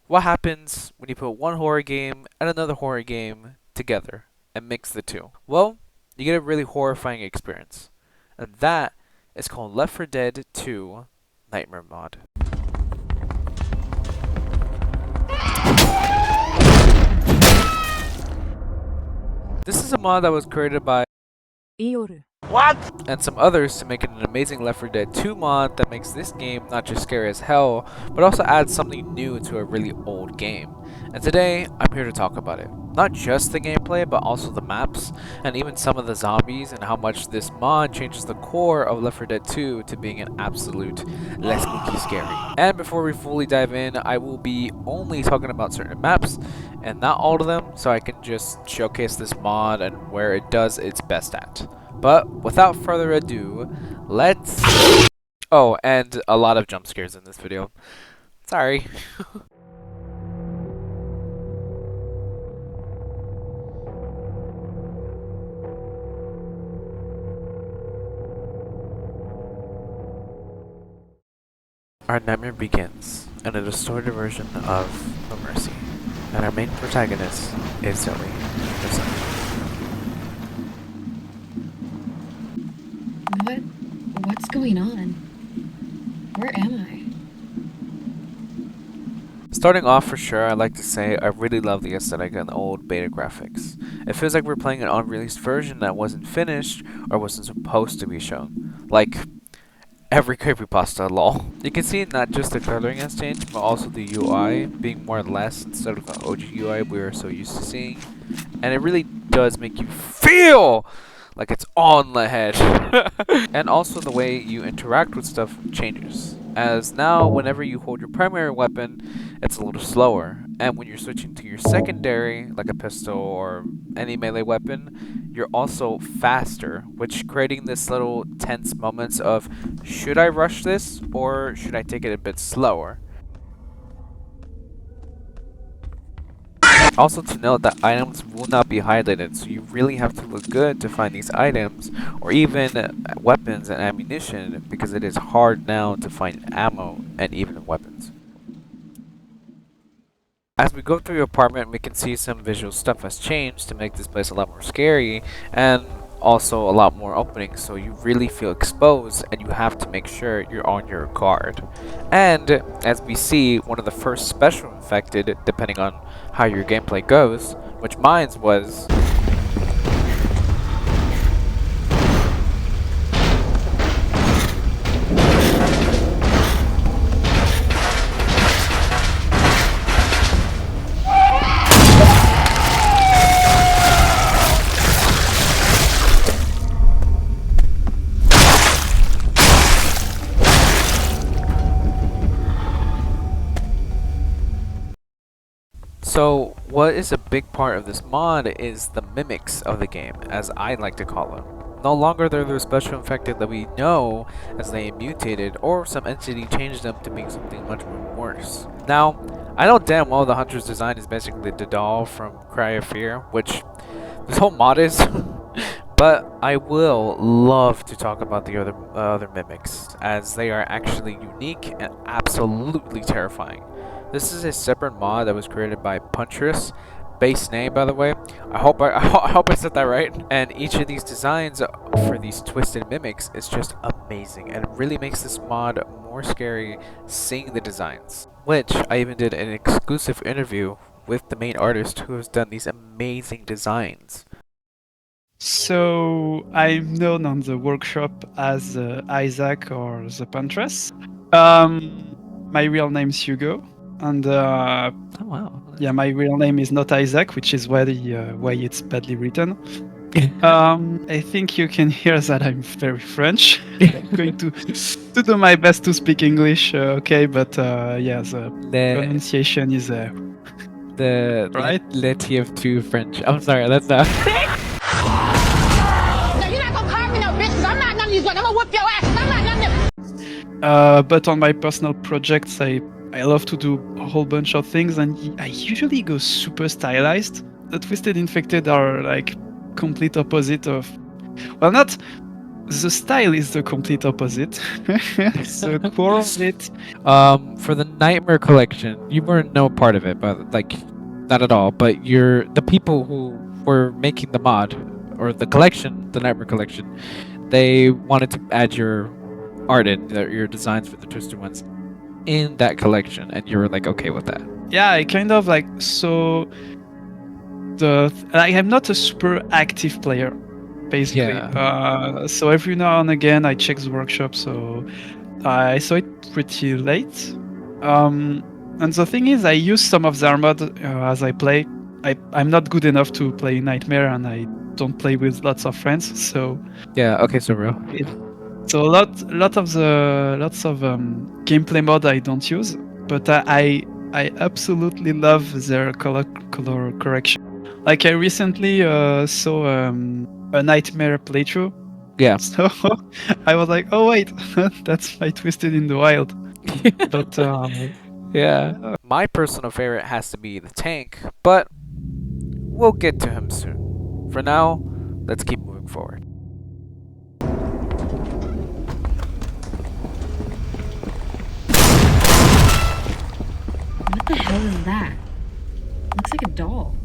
What happens when you put one horror game and another horror game together and mix the two? Well, you get a really horrifying experience. And that is called Left 4 Dead 2 Nightmare mod. This is a mod that was created by What? And some others to make it an amazing Left 4 Dead 2 mod that makes this game not just scary as hell, but also adds something new to a really old game. And today, I'm here to talk about it. Not just the gameplay, but also the maps, and even some of the zombies, and how much this mod changes the core of Left 4 Dead 2 to being an absolute less spooky scary. And before we fully dive in, I will be only talking about certain maps, and not all of them, so I can just showcase this mod and where it does its best at. But without further ado, let's... Oh, and a lot of jump scares in this video. Sorry. Our nightmare begins in a distorted version of No Mercy, and our main protagonist is Zoe, the son. What's going on? Where am I? Starting off, for sure, I'd like to say I really love the aesthetic and the old beta graphics. It feels like we're playing an unreleased version that wasn't finished or wasn't supposed to be shown. Like every creepypasta, lol. You can see not just the coloring has changed, but also the UI being more or less instead of the OG UI we were so used to seeing. And it really does make you feel like it's on the head. And also the way you interact with stuff changes, as now whenever you hold your primary weapon, it's a little slower, and when you're switching to your secondary, like a pistol or any melee weapon, you're also faster, which creating this little tense moments of, should I rush this or should I take it a bit slower? Also to note that items will not be highlighted, so you really have to look good to find these items, or even weapons and ammunition, because it is hard now to find ammo and even weapons. As we go through your apartment, we can see some visual stuff has changed to make this place a lot more scary, and also a lot more openings, so you really feel exposed and you have to make sure you're on your guard. And as we see, one of the first special infected, depending on how your gameplay goes, which mine was So, what is a big part of this mod is the mimics of the game, as I like to call them. No longer they're the special infected that we know as they mutated, or some entity changed them to being something much worse. Now, I know damn well the Hunter's design is basically the doll from Cry of Fear, which this whole mod is, but I will love to talk about the other mimics, as they are actually unique and absolutely terrifying. This is a separate mod that was created by Puntress, base name by the way. I hope I said that right. And each of these designs for these twisted mimics is just amazing, and it really makes this mod more scary seeing the designs. Which I even did an exclusive interview with the main artist who has done these amazing designs. So I'm known on the workshop as Isaac or the Puntress. My real name's Hugo, and Oh wow. yeah, my real name is not Isaac, which is why it's badly written. I think you can hear that I'm very French. I'm going to do my best to speak English, okay, but yeah, the pronunciation is right. Let's have two French. I'm sorry, that's not. But on my personal projects, I love to do a whole bunch of things, and I usually go super stylized. The Twisted Infected are like complete opposite of. Well, not the style is the complete opposite. The core of it. For the Nightmare collection, you weren't no part of it, but like, not at all. But you're the people who were making the mod or the collection, the Nightmare collection. They wanted to add your art in, your designs for the Twisted Ones in that collection, and you were like okay with that. Yeah, I kind of like so. I'm not a super active player, basically. Yeah. So every now and again, I check the workshop. So I saw it pretty late. And the thing is, I use some of their mod as I play. I'm not good enough to play Nightmare, and I don't play with lots of friends. So Yeah. Okay. So real. so lots of gameplay mod I don't use, but I absolutely love their color correction. Like I recently saw a Nightmare playthrough. Yeah. So I was like, oh wait, that's my Twisted in the Wild. But Yeah. My personal favorite has to be the tank, but we'll get to him soon. For now, let's keep moving forward. What the hell is that? Looks like a doll.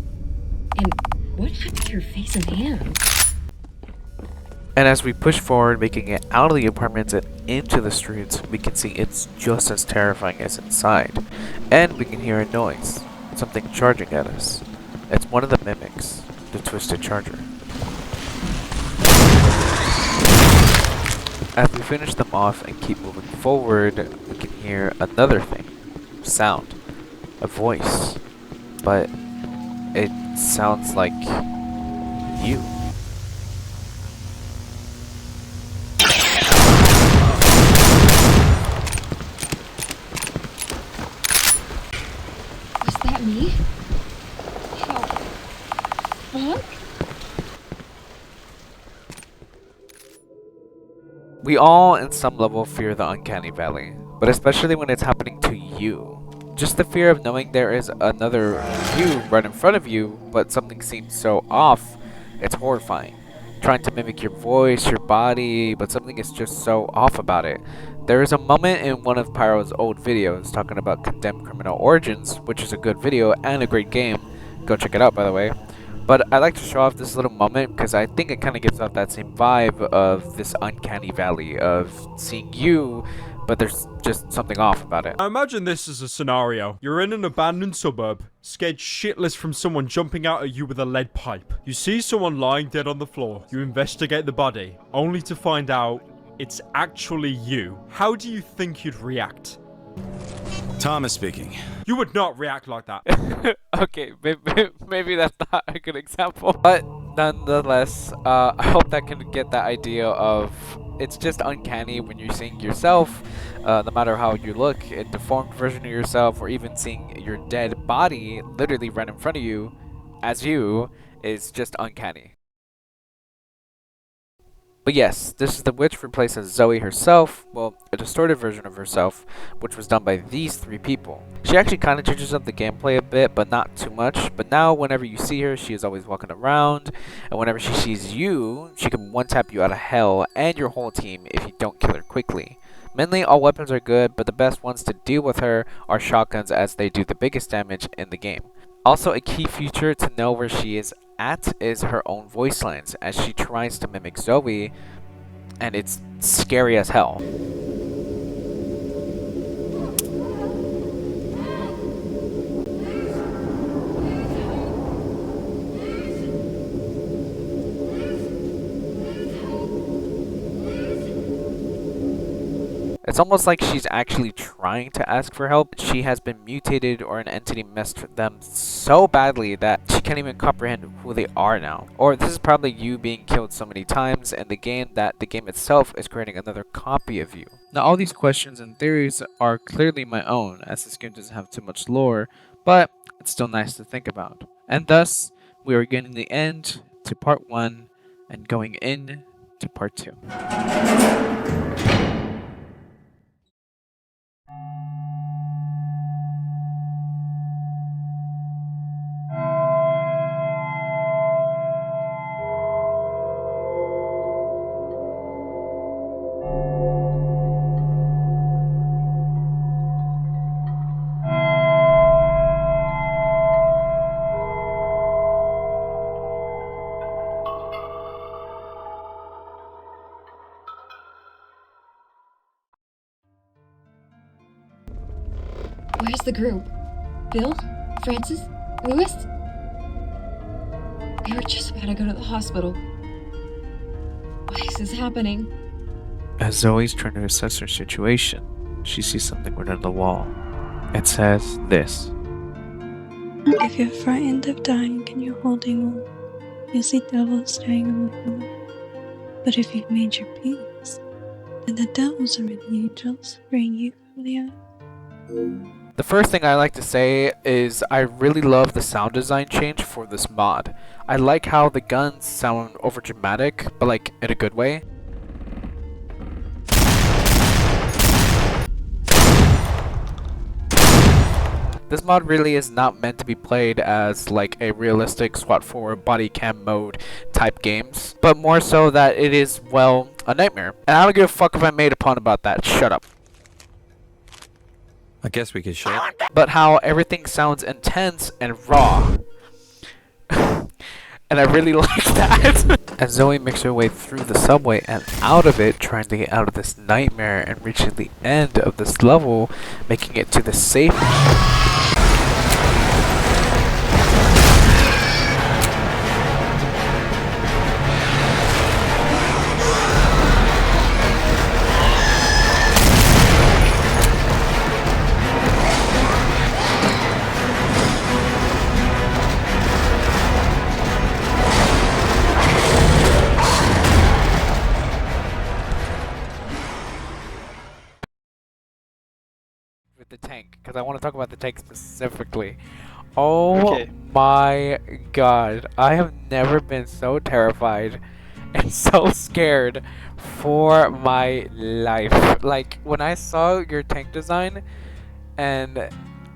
And what happened to your face and hands? And as we push forward, making it out of the apartments and into the streets, we can see it's just as terrifying as inside. And we can hear a noise, something charging at us. It's one of the mimics, the Twisted Charger. As we finish them off and keep moving forward, we can hear another thing. Sound. A voice. But it sounds like you. Was that me? How? Fuck? We all, in some level, fear the Uncanny Valley, but especially when it's happening to you. Just the fear of knowing there is another you right in front of you, but something seems so off, it's horrifying. Trying to mimic your voice, your body, but something is just so off about it. There is a moment in one of Pyro's old videos talking about Condemned Criminal Origins, which is a good video and a great game. Go check it out, by the way. But I like to show off this little moment because I think it kind of gives off that same vibe of this Uncanny Valley of seeing you, but there's just something off about it. I imagine this as a scenario. You're in an abandoned suburb, scared shitless from someone jumping out at you with a lead pipe. You see someone lying dead on the floor. You investigate the body, only to find out it's actually you. How do you think you'd react? Thomas speaking. You would not react like that. Okay, maybe that's not a good example. But nonetheless, I hope that can get that idea of it's just uncanny when you're seeing yourself, no matter how you look, a deformed version of yourself, or even seeing your dead body literally right in front of you as you is just uncanny. But yes, this is the witch replaces Zoe herself, well, a distorted version of herself, which was done by these three people. She actually kind of changes up the gameplay a bit, but not too much. But now, whenever you see her, she is always walking around, and whenever she sees you, she can one-tap you out of hell and your whole team if you don't kill her quickly. Mainly, all weapons are good, but the best ones to deal with her are shotguns as they do the biggest damage in the game. Also, a key feature to know where she is at is her own voice lines, as she tries to mimic Zoe, and it's scary as hell. It's almost like she's actually trying to ask for help. She has been mutated or an entity messed with them so badly that she can't even comprehend who they are now. Or this is probably you being killed so many times in the game that the game itself is creating another copy of you. Now all these questions and theories are clearly my own, as this game doesn't have too much lore, but it's still nice to think about. And thus, we are getting the end to part 1 and going in to part 2. Where's the group? Bill? Francis? Lewis? We were just about to go to the hospital. Why is this happening? As Zoe's trying to assess her situation, she sees something written on the wall. It says this. If you're frightened of dying and you're holding on, you'll see devils staring on the floor. But if you've made your peace, then the devils are really angels freeing you from the earth. The first thing I like to say is I really love the sound design change for this mod. I like how the guns sound overdramatic, but like in a good way. This mod really is not meant to be played as like a realistic SWAT 4 body cam mode type games, but more so that it is, well, a nightmare. And I don't give a fuck if I made a pun about that. Shut up. I guess we could share. But how everything sounds intense and raw. And I really like that. As Zoe makes her way through the subway and out of it, trying to get out of this nightmare and reaching the end of this level, making it to the safe. With the tank, because I want to talk about the tank specifically. Oh Okay. my god, I have never been so terrified and so scared for my life. Like when I saw your tank design, and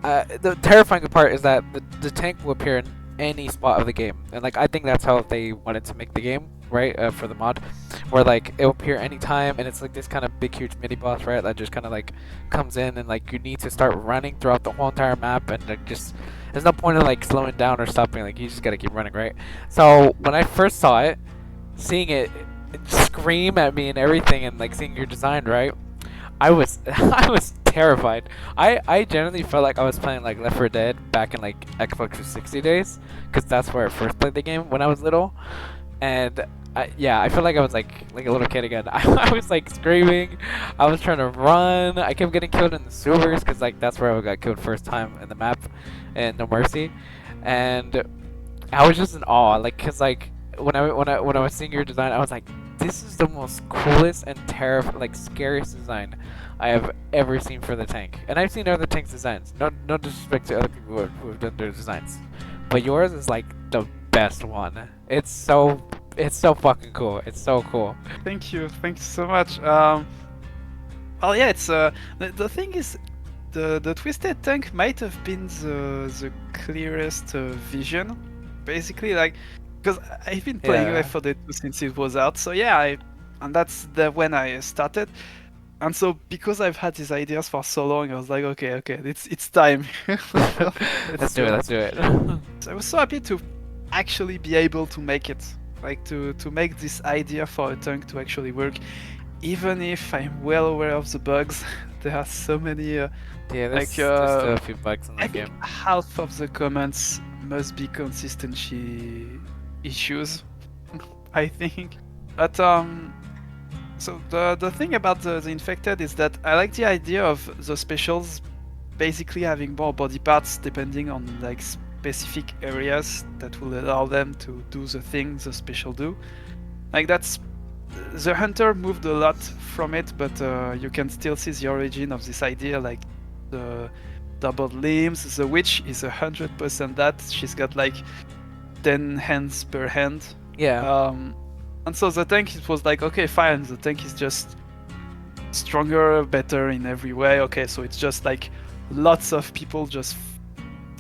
the terrifying part is that the tank will appear in any spot of the game, and like I think that's how they wanted to make the game, right? For the mod, where like it'll appear anytime, and it's like this kind of big huge mini boss, right? That just kind of like comes in, and like you need to start running throughout the whole entire map, and like just there's no point in like slowing down or stopping. Like you just gotta keep running, right? So when I first saw it, seeing it scream at me and everything, and like seeing your design, right? I was I was terrified. I genuinely felt like I was playing like Left 4 Dead back in like Xbox 360 days, because that's where I first played the game when I was little. And yeah, I feel like I was like a little kid again. I was like screaming, I was trying to run. I kept getting killed in the sewers, because like that's where I got killed first time in the map, and No Mercy. And I was just in awe, like, cause like when I was seeing your design, I was like, this is the most coolest and like scariest design I have ever seen for the tank. And I've seen other tanks designs. No disrespect to other people who have done their designs, but yours is like the best one. It's so fucking cool. It's so cool. Thank you so much. Well, yeah, it's the thing is, the twisted tank might have been the clearest vision, basically, like, because I've been playing Yeah. Left 4 Dead 2 since it was out, so yeah, and that's when I started, and so because I've had these ideas for so long, I was like, okay, it's time. Let's do it. Let's do it. So I was so happy to actually be able to make it, like to make this idea for a tank to actually work, even if I'm well aware of the bugs. There are so many. Yeah, there's Like, still a few bugs in I the think game. half of the comments must be consistency issues. I think, but so the thing about the infected is that I like the idea of the specials basically having more body parts depending on like specific areas that will allow them to do the thing the special do. Like that's the hunter moved a lot from it, but you can still see the origin of this idea, like the doubled limbs. The witch is 100% that. She's got like 10 hands per hand. Yeah. And so the tank, it was like, okay, fine, the tank is just stronger, better in every way. Okay, so it's just like lots of people just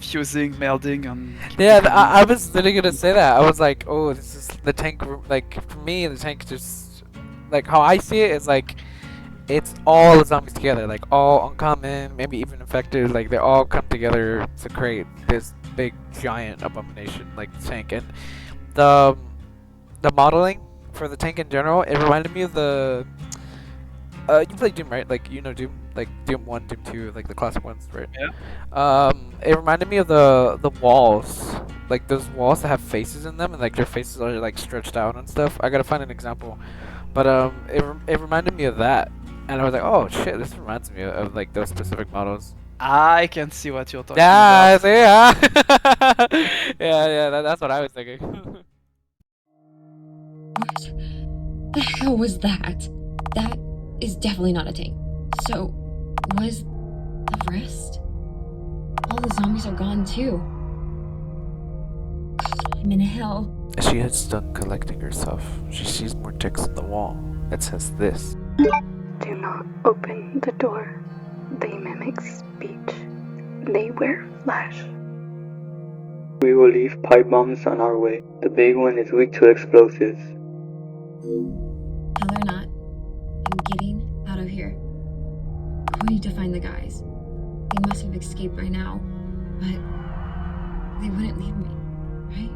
fusing, melding, and Yeah, I was literally gonna say that. I was like, oh, this is the tank. Like for me, the tank just like how I see it is like it's all the zombies together, like all uncommon, maybe even infected. Like they all come together to create this big giant abomination like the tank. And the modeling for the tank in general, it reminded me of the You play Doom, right? Like, you know Doom? Like, Doom 1, Doom 2, like the classic ones, right? Yeah. It reminded me of the walls. Like, those walls that have faces in them, and, like, their faces are, like, stretched out and stuff. I gotta find an example. But, it reminded me of that. And I was like, oh, shit, this reminds me of like, those specific models. I can see what you're talking Yeah, about. see, yeah. That's what I was thinking. What the hell was that? That is definitely not a tank. So, was the rest? All the zombies are gone too. God, I'm in hell. As she heads done collecting herself, she sees more text on the wall. It says this. Do not open the door. They mimic speech. They wear flash. We will leave pipe bombs on our way. The big one is weak to explosives. Hell or not, I'm getting out of here. We need to find the guys. They must have escaped by now, but they wouldn't leave me, right?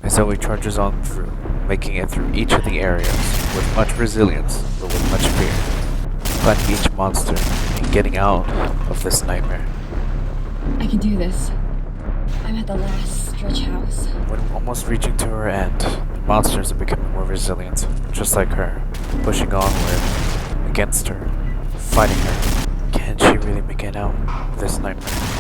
As Zoe charges on through, making it through each of the areas with much resilience, but with much fear, fighting each monster and getting out of this nightmare. I can do this. I'm at the last stretch house. When almost reaching to her end, the monsters are becoming more resilient, just like her, pushing onward, against her, fighting her. Can she really make it out of this nightmare?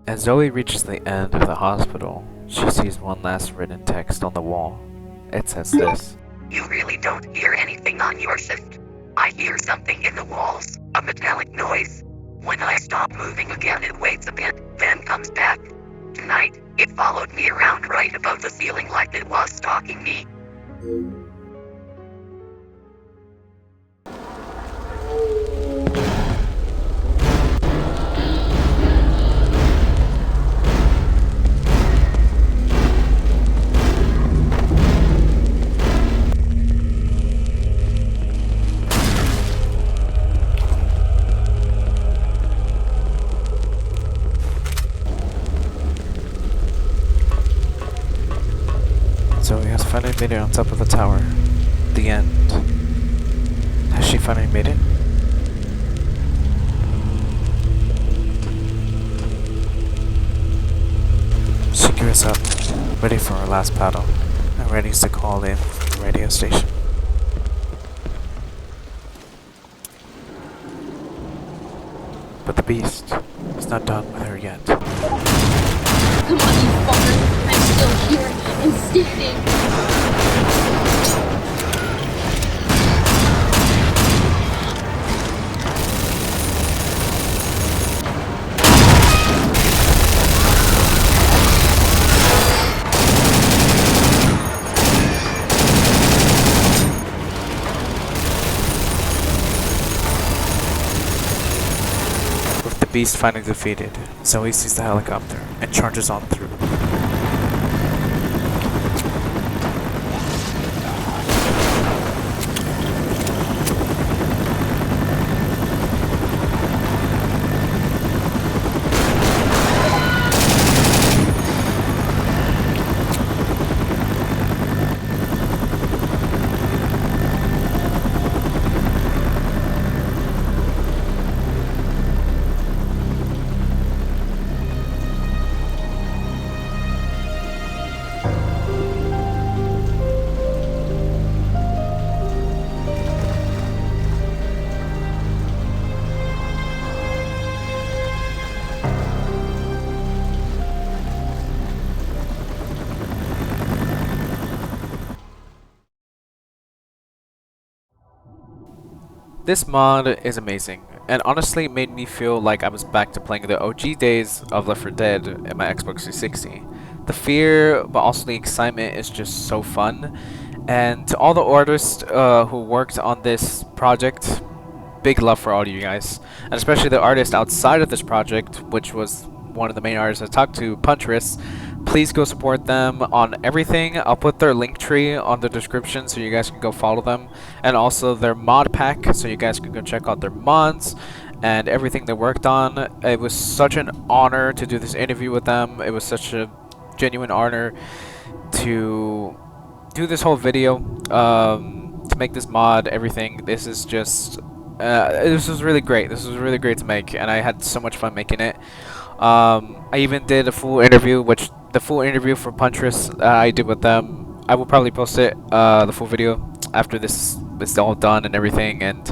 As Zoe reaches the end of the hospital, she sees one last written text on the wall. It says this. You really don't hear anything on your shift. I hear something in the walls, a metallic noise. When I stop moving again, it waits a bit, then comes back. Tonight, it followed me around right above the ceiling like it was stalking me. Zoe has finally made it on top of the tower. The end. Has she finally made it? She gears up, ready for her last battle, and ready to call in from the radio station. But the beast is not done with her yet. Come on, you fuckers! I'm still here and standing! With the beast finally defeated, Zoe sees the helicopter and charges on through. This mod is amazing, and honestly made me feel like I was back to playing the OG days of Left 4 Dead in my Xbox 360. The fear, but also the excitement is just so fun. And to all the artists who worked on this project, big love for all of you guys, and especially the artist outside of this project, which was one of the main artists I talked to, Puntress. Please go support them on everything. I'll put their link tree on the description so you guys can go follow them, and also their mod pack so you guys can go check out their mods and everything they worked on. It was such an honor to do this interview with them. It was such a genuine honor to do this whole video, to make this mod, everything. This is just this was really great. This was really great to make, and I had so much fun making it. I even did a full interview, which the full interview for Puntress I did with them. I will probably post it, the full video, after this is all done and everything, and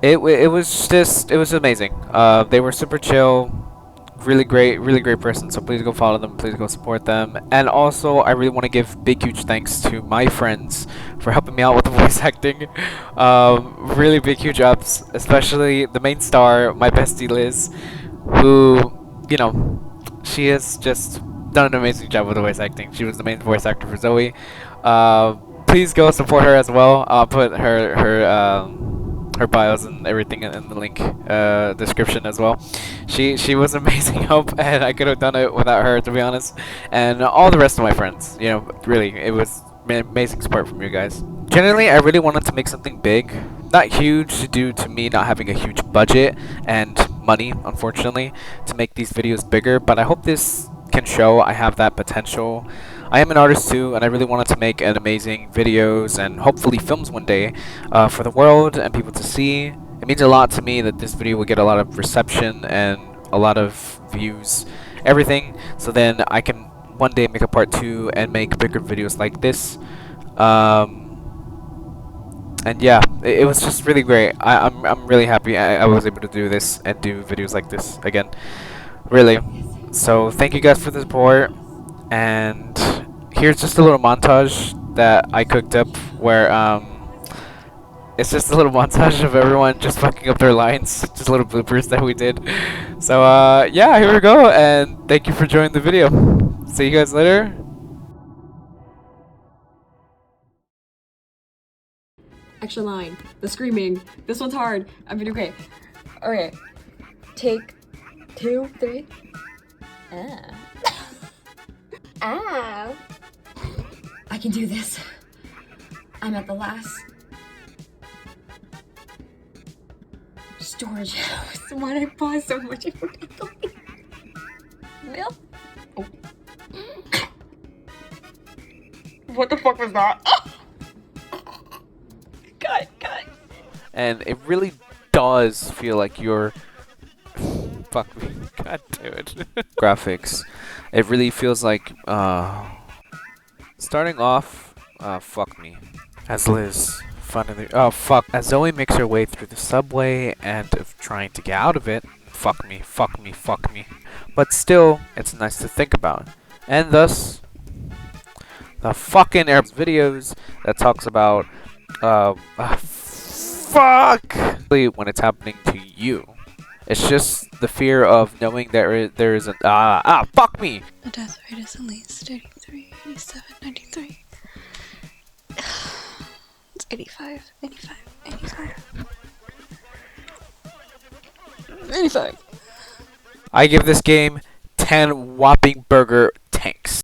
it was amazing. They were super chill, really great person. So please go follow them, please go support them. And also, I really want to give big huge thanks to my friends for helping me out with the voice acting. Really big huge ups, especially the main star, my bestie Liz, who, you know, she has just done an amazing job with the voice acting. She was the main voice actor for Zoe. Please go support her as well. I'll put her bios and everything in the link description as well. She was amazing help, and I could have done it without her, to be honest. And all the rest of my friends, you know, really, it was amazing support from you guys. Generally, I really wanted to make something big, not huge due to me not having a huge budget and money, unfortunately, to make these videos bigger, but I hope this can show I have that potential. I am an artist too, and I really wanted to make an amazing videos and hopefully films one day for the world and people to see. It means a lot to me that this video will get a lot of reception and a lot of views, everything, so then I can one day make a part 2 and make bigger videos like this. And yeah, it was just really great. I'm really happy I was able to do this and do videos like this again, really. So thank you guys for the support, and here's just a little montage that I cooked up where it's just a little montage of everyone just fucking up their lines, just little bloopers that we did. So yeah, here we go, and thank you for joining the video. See you guys later. Extra line. The screaming. This one's hard. I'm gonna do okay. Okay. Take 2, 3. Ah. Ow. I can do this. I'm at the last storage house. Why did I pause so much? I forgot the milk. Oh. What the fuck was that? Cut. And it really does feel like you're fuck me, god damn it. Graphics, it really feels like starting off fuck me, as Liz finally as Zoe makes her way through the subway and of trying to get out of it. Fuck me, but still it's nice to think about. And thus the fucking Arabs videos that talks about fuck when it's happening to you. It's just the fear of knowing there is an fuck me. The death rate is at least 83, 87, 93. It's 85. 85. I give this game 10 whopping burger tanks.